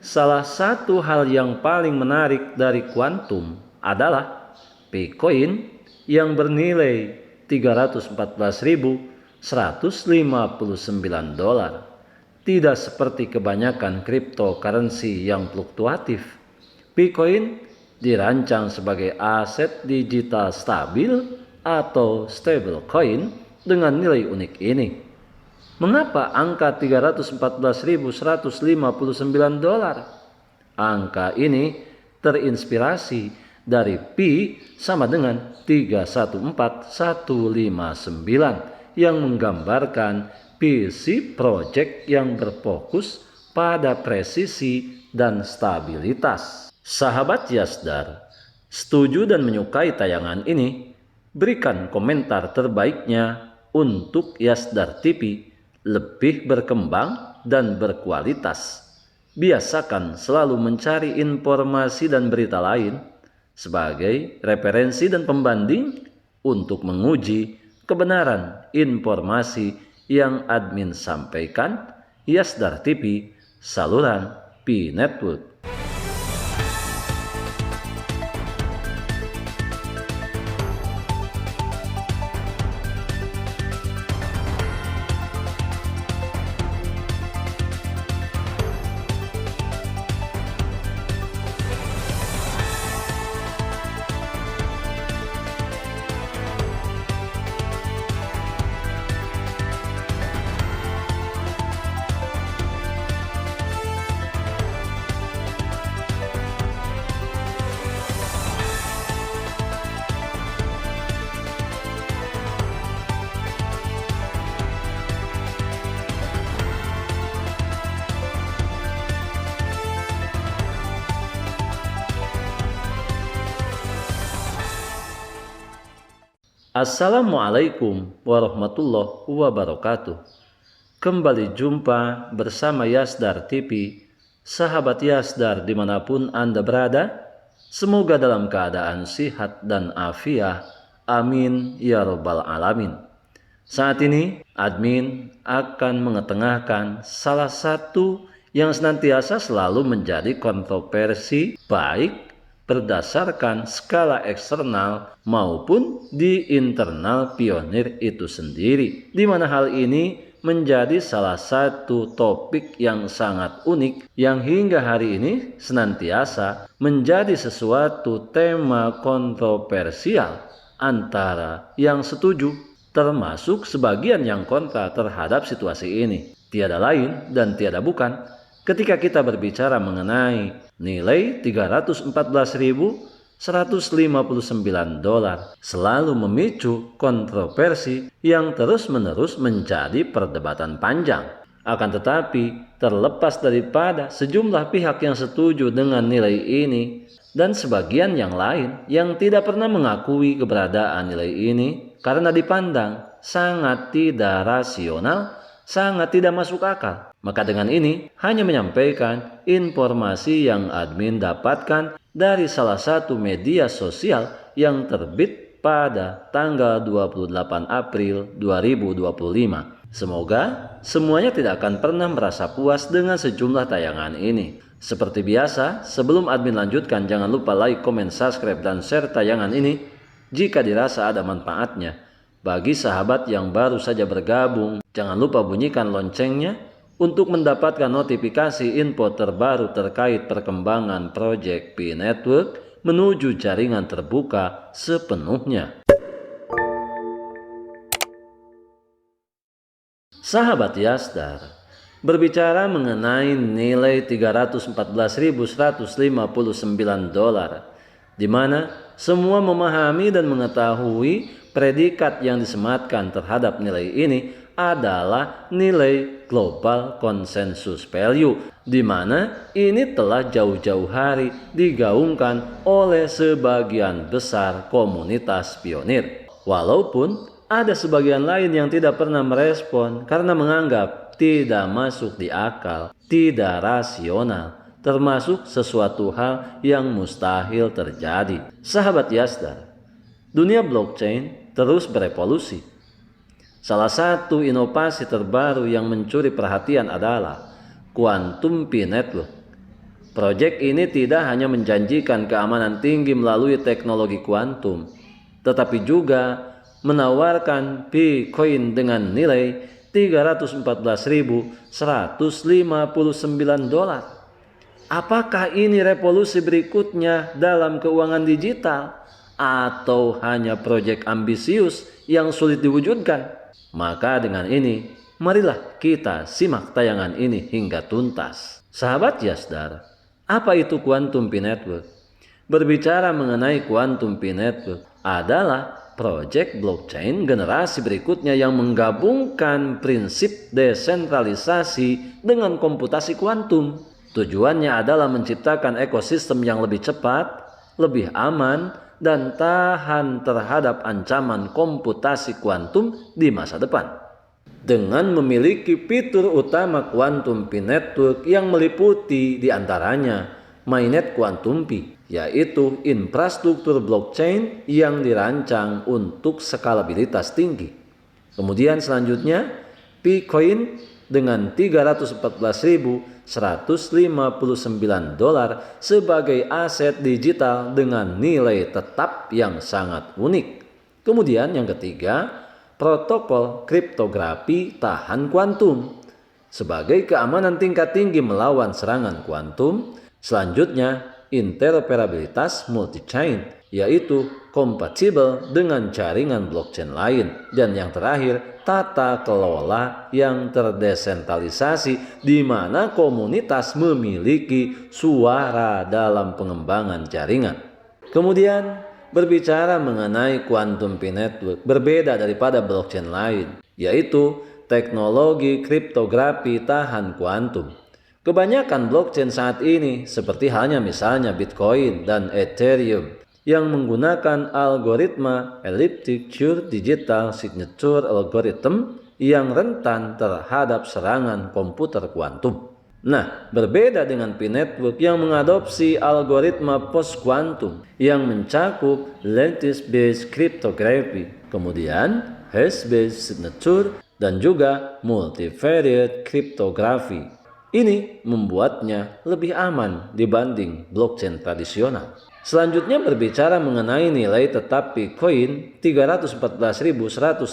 Salah satu hal yang paling menarik dari kuantum adalah Bitcoin yang bernilai 314.159 dolar. Tidak seperti kebanyakan cryptocurrency yang fluktuatif, Bitcoin dirancang sebagai aset digital stabil atau stablecoin dengan nilai unik ini. Mengapa angka 314.159 dolar? Angka ini terinspirasi dari pi sama dengan 314159 yang menggambarkan PC project yang berfokus pada presisi dan stabilitas. Sahabat Yasdar, setuju dan menyukai tayangan ini? Berikan komentar terbaiknya untuk Yasdar TV lebih berkembang dan berkualitas. Biasakan selalu mencari informasi dan berita lain sebagai referensi dan pembanding untuk menguji kebenaran informasi yang admin sampaikan. Yasdar TV, saluran Pi Network. Assalamualaikum warahmatullahi wabarakatuh. Kembali jumpa bersama Yasdar TV. Sahabat Yasdar dimanapun Anda berada, semoga dalam keadaan sihat dan afiat. Amin ya robbal alamin. Saat ini admin akan mengetengahkan salah satu yang senantiasa selalu menjadi kontroversi, baik berdasarkan skala eksternal maupun di internal pionir itu sendiri, di mana hal ini menjadi salah satu topik yang sangat unik yang hingga hari ini senantiasa menjadi sesuatu tema kontroversial antara yang setuju termasuk sebagian yang kontra terhadap situasi ini. Tiada lain dan tiada bukan ketika kita berbicara mengenai nilai 314.159 dolar selalu memicu kontroversi yang terus-menerus menjadi perdebatan panjang. Akan tetapi, terlepas daripada sejumlah pihak yang setuju dengan nilai ini dan sebagian yang lain yang tidak pernah mengakui keberadaan nilai ini karena dipandang sangat tidak rasional, sangat tidak masuk akal. Maka dengan ini hanya menyampaikan informasi yang admin dapatkan dari salah satu media sosial yang terbit pada tanggal 28 April 2025. Semoga semuanya tidak akan pernah merasa puas dengan sejumlah tayangan ini. Seperti biasa, sebelum admin lanjutkan, jangan lupa like, comment, subscribe, dan share tayangan ini jika dirasa ada manfaatnya. Bagi sahabat yang baru saja bergabung, jangan lupa bunyikan loncengnya untuk mendapatkan notifikasi info terbaru terkait perkembangan proyek Pi Network menuju jaringan terbuka sepenuhnya. Sahabat Yasdar, berbicara mengenai nilai 314.159 dolar, di mana semua memahami dan mengetahui predikat yang disematkan terhadap nilai ini adalah nilai global consensus value, di mana ini telah jauh-jauh hari digaungkan oleh sebagian besar komunitas pionir. Walaupun ada sebagian lain yang tidak pernah merespon karena menganggap tidak masuk di akal, tidak rasional, termasuk sesuatu hal yang mustahil terjadi. Sahabat Yasdar, dunia blockchain terus berevolusi. Salah satu inovasi terbaru yang mencuri perhatian adalah Quantum Pi Network. Proyek ini tidak hanya menjanjikan keamanan tinggi melalui teknologi kuantum, tetapi juga menawarkan Bitcoin dengan nilai 314.159 dolar. Apakah ini revolusi berikutnya dalam keuangan digital atau hanya proyek ambisius yang sulit diwujudkan? Maka dengan ini, marilah kita simak tayangan ini hingga tuntas. Sahabat Yasdar, apa itu Quantum Pi Network? Berbicara mengenai Quantum Pi Network adalah proyek blockchain generasi berikutnya yang menggabungkan prinsip desentralisasi dengan komputasi kuantum. Tujuannya adalah menciptakan ekosistem yang lebih cepat, lebih aman, dan tahan terhadap ancaman komputasi kuantum di masa depan. Dengan memiliki fitur utama Quantum Pi Network yang meliputi diantaranya mainnet Quantum Pi, yaitu infrastruktur blockchain yang dirancang untuk skalabilitas tinggi. Kemudian selanjutnya Bitcoin dengan 314.159 dolar sebagai aset digital dengan nilai tetap yang sangat unik. Kemudian yang ketiga, protokol kriptografi tahan kuantum sebagai keamanan tingkat tinggi melawan serangan kuantum. Selanjutnya, interoperabilitas multi-chain, yaitu kompatibel dengan jaringan blockchain lain. Dan yang terakhir, tata kelola yang terdesentralisasi di mana komunitas memiliki suara dalam pengembangan jaringan. Kemudian berbicara mengenai Quantum Pi Network berbeda daripada blockchain lain, yaitu teknologi kriptografi tahan kuantum. Kebanyakan blockchain saat ini seperti halnya misalnya Bitcoin dan Ethereum yang menggunakan algoritma elliptic curve digital signature algorithm yang rentan terhadap serangan komputer kuantum. Nah, berbeda dengan Pi Network yang mengadopsi algoritma post quantum yang mencakup lattice-based cryptography, kemudian hash-based signature, dan juga multivariate cryptography. Ini membuatnya lebih aman dibanding blockchain tradisional. Selanjutnya berbicara mengenai nilai tetap Bitcoin 314.159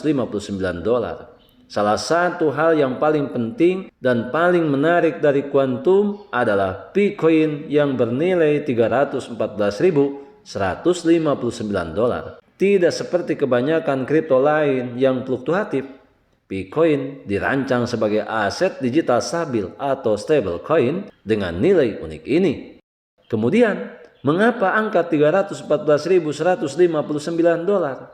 dolar. Salah satu hal yang paling penting dan paling menarik dari kuantum adalah Bitcoin yang bernilai 314.159 dolar. Tidak seperti kebanyakan kripto lain yang fluktuatif, Bitcoin dirancang sebagai aset digital stabil atau stable coin dengan nilai unik ini. Kemudian, mengapa angka 314.159 dolar?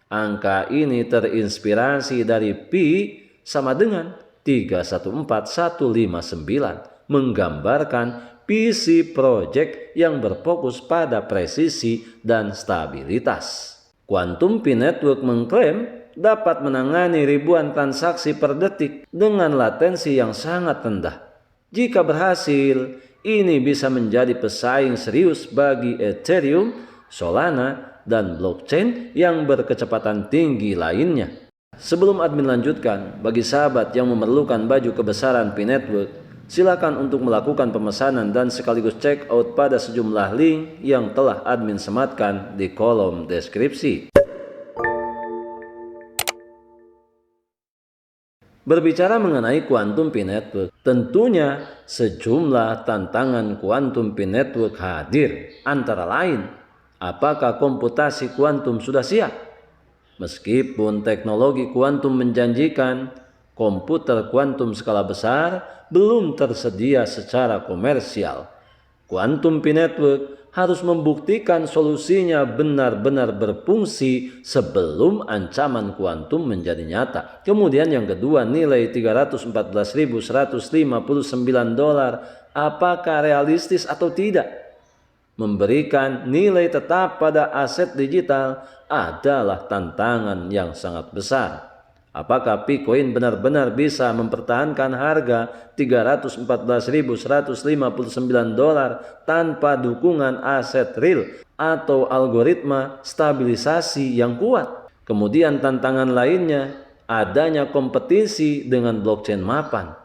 Angka ini terinspirasi dari Pi sama dengan 314159, menggambarkan visi proyek yang berfokus pada presisi dan stabilitas. Quantum Pi Network mengklaim dapat menangani ribuan transaksi per detik dengan latensi yang sangat rendah. Jika berhasil, ini bisa menjadi pesaing serius bagi Ethereum, Solana, dan blockchain yang berkecepatan tinggi lainnya. Sebelum admin lanjutkan, bagi sahabat yang memerlukan baju kebesaran Pi Network, silakan untuk melakukan pemesanan dan sekaligus check out pada sejumlah link yang telah admin sematkan di kolom deskripsi. Berbicara mengenai Quantum Pi Network, tentunya sejumlah tantangan Quantum Pi Network hadir, antara lain, apakah komputasi kuantum sudah siap? Meskipun teknologi kuantum menjanjikan, komputer kuantum skala besar belum tersedia secara komersial. Quantum Pi Network harus membuktikan solusinya benar-benar berfungsi sebelum ancaman kuantum menjadi nyata. Kemudian yang kedua, nilai 314.159 dolar, apakah realistis atau tidak? Memberikan nilai tetap pada aset digital adalah tantangan yang sangat besar. Apakah Bitcoin benar-benar bisa mempertahankan harga 314.159 dolar tanpa dukungan aset real atau algoritma stabilisasi yang kuat? Kemudian tantangan lainnya, adanya kompetisi dengan blockchain mapan,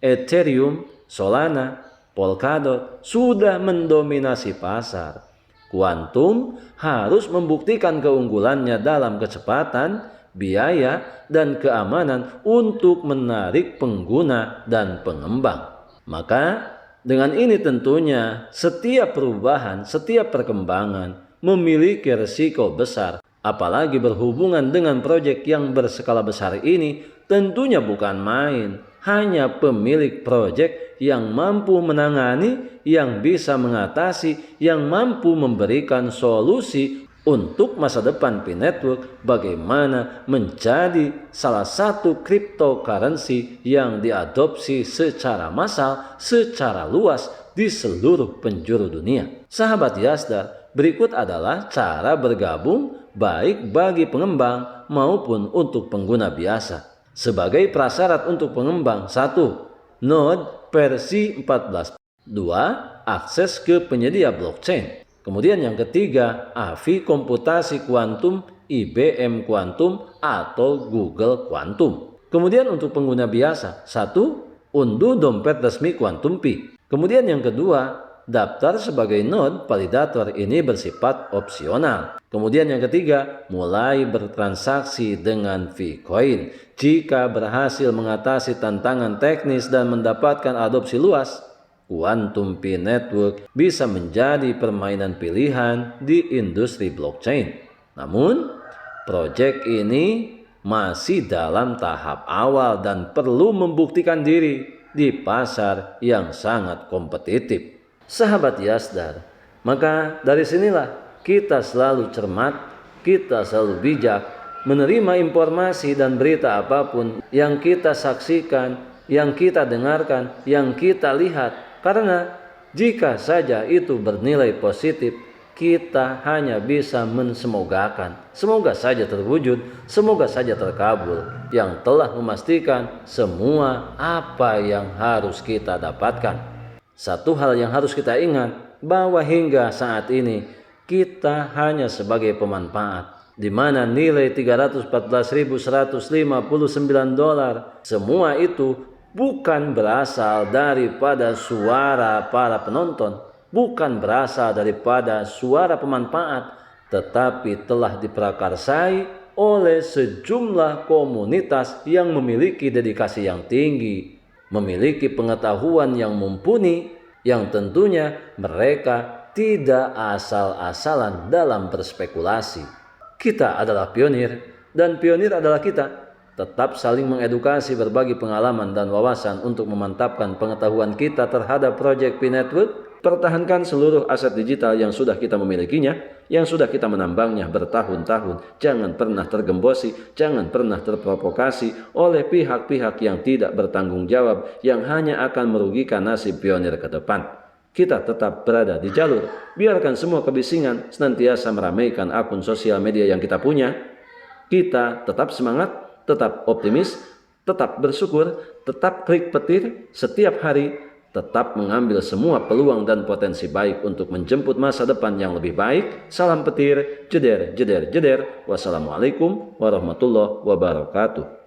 Ethereum, Solana, Polkadot sudah mendominasi pasar. Kuantum harus membuktikan keunggulannya dalam kecepatan, biaya, dan keamanan untuk menarik pengguna dan pengembang. Maka dengan ini tentunya setiap perubahan, setiap perkembangan memiliki risiko besar. Apalagi berhubungan dengan proyek yang berskala besar ini tentunya bukan main. Hanya pemilik proyek yang mampu menangani, yang bisa mengatasi, yang mampu memberikan solusi untuk masa depan P-Network bagaimana menjadi salah satu cryptocurrency yang diadopsi secara massal, secara luas di seluruh penjuru dunia. Sahabat Yasdar, berikut adalah cara bergabung baik bagi pengembang maupun untuk pengguna biasa. Sebagai prasyarat untuk pengembang: 1. Node versi 14. 2. Akses ke penyedia blockchain. Kemudian yang ketiga, AVI komputasi kuantum, IBM kuantum, atau Google kuantum. Kemudian untuk pengguna biasa: 1. Unduh dompet resmi Quantum Pi. Kemudian yang kedua, daftar sebagai node validator, ini bersifat opsional. Kemudian yang ketiga, mulai bertransaksi dengan Vcoin. Jika berhasil mengatasi tantangan teknis dan mendapatkan adopsi luas, Quantum Pi Network bisa menjadi permainan pilihan di industri blockchain. Namun, proyek ini masih dalam tahap awal dan perlu membuktikan diri di pasar yang sangat kompetitif. Sahabat Yasdar, maka dari sinilah kita selalu cermat, kita selalu bijak menerima informasi dan berita apapun yang kita saksikan, yang kita dengarkan, yang kita lihat. Karena jika saja itu bernilai positif, kita hanya bisa mensemogakan. Semoga saja terwujud, semoga saja terkabul, yang telah memastikan semua apa yang harus kita dapatkan. Satu hal yang harus kita ingat, bahwa hingga saat ini kita hanya sebagai pemanfaat, di mana nilai $314.159 semua itu bukan berasal daripada suara para penonton, bukan berasal daripada suara pemanfaat, tetapi telah diprakarsai oleh sejumlah komunitas yang memiliki dedikasi yang tinggi, memiliki pengetahuan yang mumpuni, yang tentunya mereka tidak asal-asalan dalam berspekulasi. Kita adalah pionir, dan pionir adalah kita. Tetap saling mengedukasi, berbagi pengalaman dan wawasan untuk memantapkan pengetahuan kita terhadap proyek P-Network. Pertahankan seluruh aset digital yang sudah kita memilikinya, yang sudah kita menambangnya bertahun-tahun. Jangan pernah tergembosi, jangan pernah terprovokasi oleh pihak-pihak yang tidak bertanggung jawab, yang hanya akan merugikan nasib pionir ke depan. Kita tetap berada di jalur. Biarkan semua kebisingan senantiasa meramaikan akun sosial media yang kita punya. Kita tetap semangat, tetap optimis, tetap bersyukur, tetap klik petir setiap hari, tetap mengambil semua peluang dan potensi baik untuk menjemput masa depan yang lebih baik. Salam petir, jeder, jeder, jeder. Wassalamualaikum warahmatullahi wabarakatuh.